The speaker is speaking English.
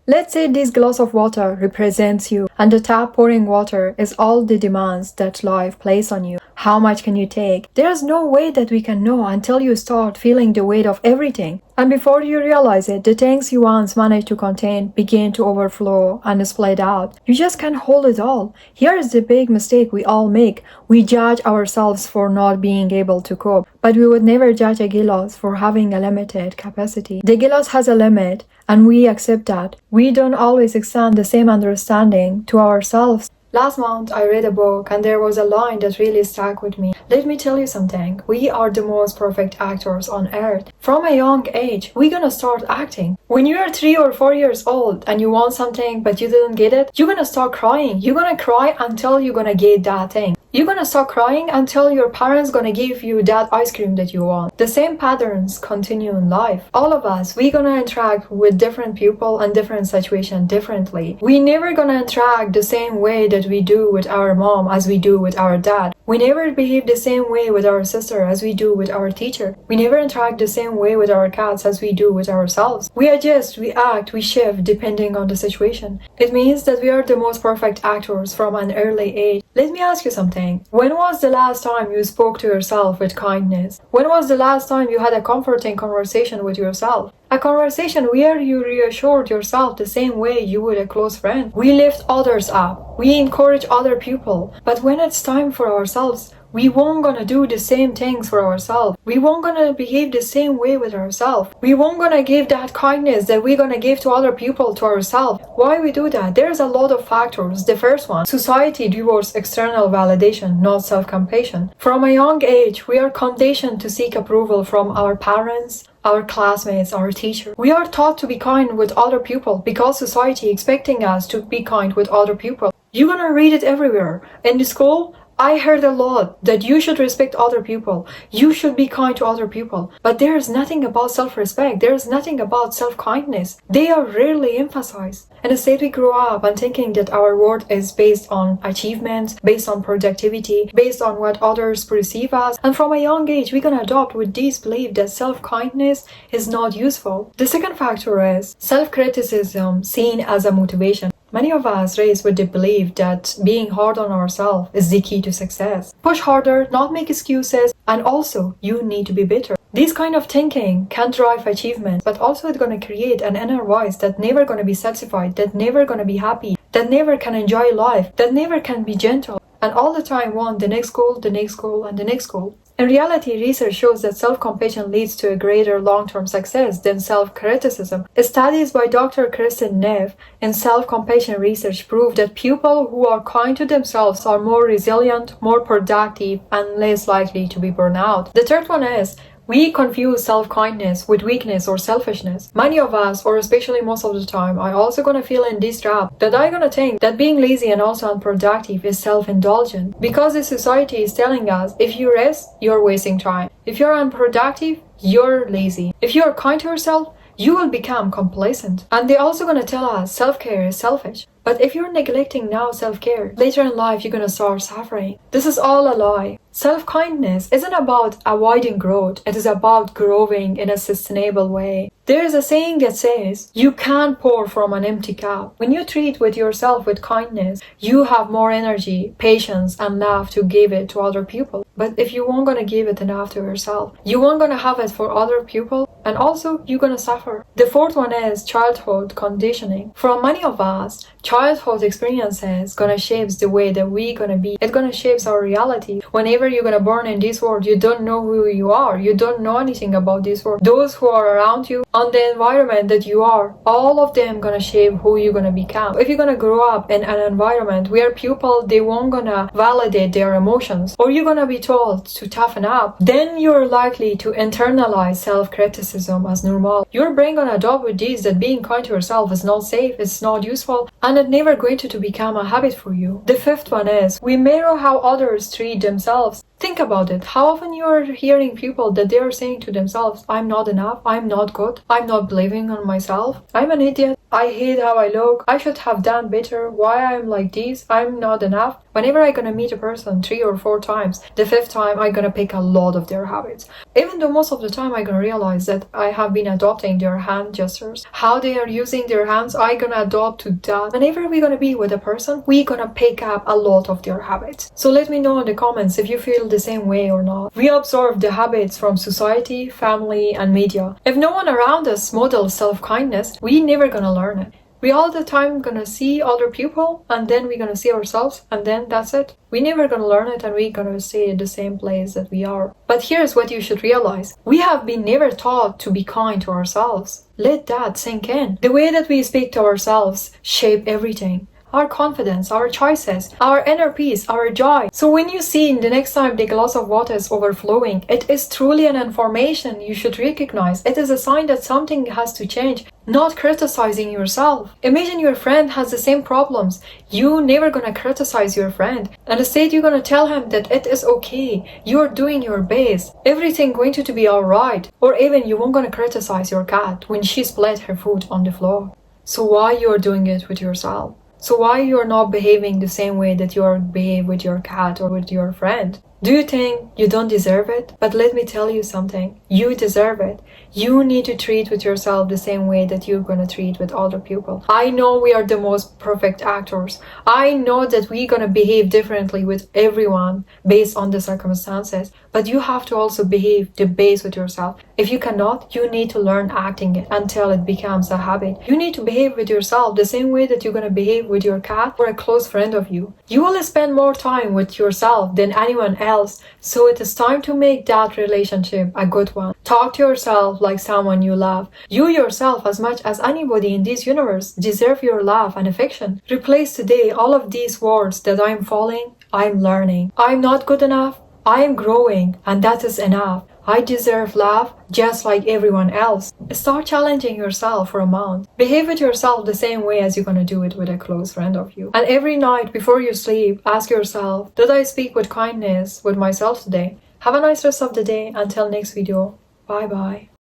Let's say this glass of water represents you, and the tap pouring water is all the demands that life places on you. How much can you take? There's no way that we can know until you start feeling the weight of everything. And before you realize it, the tanks you once managed to contain begin to overflow and split out. You just can't hold it all. Here is the big mistake we all make. We judge ourselves for not being able to cope, but we would never judge a glass for having a limited capacity. The glass has a limit, and we accept that. We don't always extend the same understanding to ourselves. Last month, I read a book and there was a line that really stuck with me. Let me tell you something. We are the most perfect actors on earth. From a young age, we're gonna start acting. When you're 3 or 4 years old and you want something but you didn't get it, you're gonna start crying. You're gonna cry until you're gonna get that thing. You're gonna start crying until your parents gonna give you that ice cream that you want. The same patterns continue in life. All of us, we're gonna interact with different people and different situations differently. We never gonna interact the same way that we do with our mom as we do with our dad. We never behave the same way with our sister as we do with our teacher. We never interact the same way with our cats as we do with ourselves. We adjust, we act, we shift depending on the situation. It means that we are the most perfect actors from an early age. Let me ask you something. When was the last time you spoke to yourself with kindness? When was the last time you had a comforting conversation with yourself? A conversation where you reassured yourself the same way you would a close friend. We lift others up. We encourage other people. But when it's time for ourselves, we won't gonna do the same things for ourselves. We won't gonna behave the same way with ourselves. We won't gonna give that kindness that we're gonna give to other people to ourselves. Why we do that? There's a lot of factors. The first one, society rewards external validation, not self-compassion. From a young age, we are conditioned to seek approval from our parents, our classmates, our teachers. We are taught to be kind with other people because society expecting us to be kind with other people. You're gonna read it everywhere. In the school, I heard a lot that you should respect other people. You should be kind to other people. But there is nothing about self-respect. There is nothing about self-kindness. They are rarely emphasized. And instead we grow up and thinking that our worth is based on achievements, based on productivity, based on what others perceive us. And from a young age, we're gonna adopt with this belief that self-kindness is not useful. The second factor is self-criticism seen as a motivation. Many of us raised with the belief that being hard on ourselves is the key to success. Push harder, not make excuses, and also you need to be better. This kind of thinking can drive achievement, but also it's going to create an inner voice that never going to be satisfied, that never going to be happy, that never can enjoy life, that never can be gentle, and all the time want the next goal, the next goal, and the next goal. In reality, research shows that self-compassion leads to a greater long-term success than self-criticism. Studies by Dr. Kristen Neff in self-compassion research prove that people who are kind to themselves are more resilient, more productive, and less likely to be burned out. The third one is we confuse self-kindness with weakness or selfishness. Many of us, or especially most of the time, are also gonna feel in this trap that I'm gonna think that being lazy and also unproductive is self-indulgent. Because the society is telling us, if you rest, you're wasting time. If you're unproductive, you're lazy. If you're kind to yourself, you will become complacent. And they're also gonna tell us self-care is selfish. But if you're neglecting now self-care, later in life you're gonna start suffering. This is all a lie. Self-kindness isn't about avoiding growth, it is about growing in a sustainable way. There is a saying that says, you can't pour from an empty cup. When you treat with yourself with kindness, you have more energy, patience, and love to give it to other people. But if you won't gonna give it enough to yourself, you won't gonna have it for other people, and also you're gonna suffer. The fourth one is childhood conditioning. For many of us, childhood experiences gonna shape the way that we gonna be. It's gonna shape our reality. Whenever you're gonna born in this world, you don't know who you are. You don't know anything about this world. Those who are around you, on the environment that you are, all of them gonna shape who you're gonna become. If you're gonna grow up in an environment where people, they won't gonna validate their emotions, or you're gonna be told to toughen up, then you're likely to internalize self-criticism as normal. Your brain gonna adopt with this that being kind to yourself is not safe, it's not useful, and it's never going to become a habit for you. The fifth one is we mirror how others treat themselves. Think about it. How often you are hearing people that they are saying to themselves, I'm not enough, I'm not good, I'm not believing on myself, I'm an idiot, I hate how I look, I should have done better, why I'm like this, I'm not enough. Whenever I'm gonna meet a person 3 or 4 times, the 5th time I'm gonna pick a lot of their habits. Even though most of the time I'm gonna realize that I have been adopting their hand gestures, how they are using their hands, I'm gonna adopt to that. Whenever we're gonna be with a person, we're gonna pick up a lot of their habits. So let me know in the comments if you feel the same way or not. We absorb the habits from society, family, and media. If no one around us models self-kindness, we never gonna learn it. We all the time gonna see other people, and then we're gonna see ourselves, and then that's it. We never gonna learn it, and we're gonna stay in the same place that we are. But here's what you should realize. We have been never taught to be kind to ourselves. Let that sink in. The way that we speak to ourselves shape everything. Our confidence, our choices, our inner peace, our joy. So when you see the next time the glass of water is overflowing, it is truly an information you should recognize. It is a sign that something has to change, not criticizing yourself. Imagine your friend has the same problems. You never gonna criticize your friend. And instead you're gonna tell him that it is okay. You're doing your best. Everything going to be alright. Or even you won't gonna criticize your cat when she split her food on the floor. So why you're doing it with yourself? So why you're not behaving the same way that you behave with your cat or with your friend? Do you think you don't deserve it? But let me tell you something. You deserve it. You need to treat with yourself the same way that you're gonna treat with other people. I know we are the most perfect actors. I know that we're gonna behave differently with everyone based on the circumstances. But you have to also behave the base with yourself. If you cannot, you need to learn acting it until it becomes a habit. You need to behave with yourself the same way that you're gonna behave with your cat or a close friend of you. You will spend more time with yourself than anyone else. So it is time to make that relationship a good one. Talk to yourself like someone you love. You yourself, as much as anybody in this universe, deserve your love and affection. Replace today all of these words that I'm falling, I'm learning, I'm not good enough, I am growing, and that is enough. I deserve love just like everyone else. Start challenging yourself for a month. Behave with yourself the same way as you're gonna do it with a close friend of you. And every night before you sleep, ask yourself, did I speak with kindness with myself today? Have a nice rest of the day. Until next video. Bye bye.